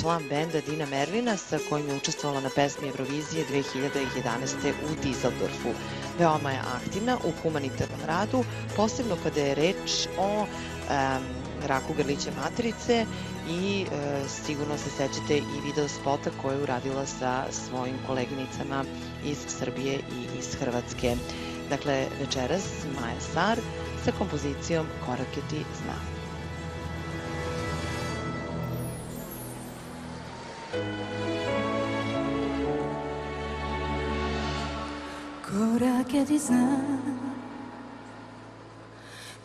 član benda Dina Merlina sa kojim je učestvovala na pesmi Eurovizije 2011. u Dizeldorfu. Veoma je aktivna u humanitarnom radu, posebno kada je reč o raku grlića materice i sigurno se sećate i video spota koje je uradila sa svojim koleginicama iz Srbije i iz Hrvatske. Dakle, večeras Maja Sar sa kompozicijom Korake ti znam. Korake ti znam,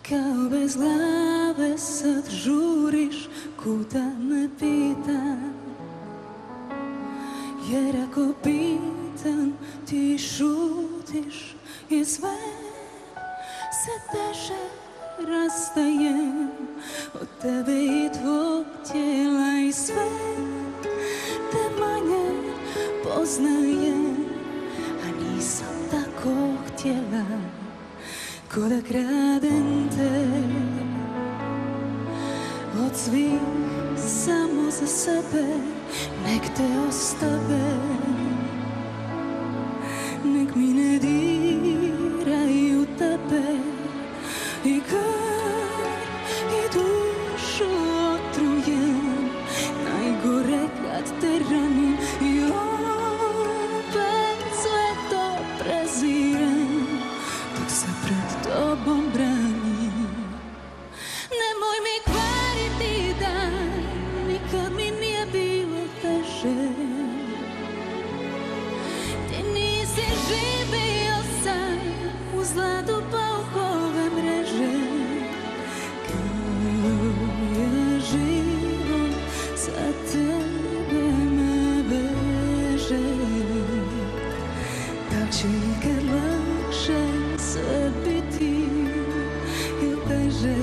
kao bez glave sad žuriš kuda me pitam, jer ako pitam ti šutiš i sve se teže rastajem od tebe i tvog tijela i sve te manje poznajem, a nisam tako htjela ko da kradem te od svih samo za sebe, nek te ostave, nek mi ne diraju tebe i krv i dušu otrujem, najgore kad te ranim i opet sve to prezirem dok se pred tobom branim. Nemoj mi kvariti dan, nikad mi nije bilo teže. Ti nisi živio sam u zlatu paukove mreže, kao je život za tebe me veže. Da će ikad lakše sve biti ili teže?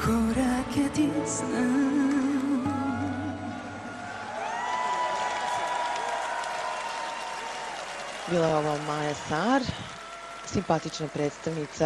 Korake ti znam. Bila je ovo Maja Sar, simpatična predstavnica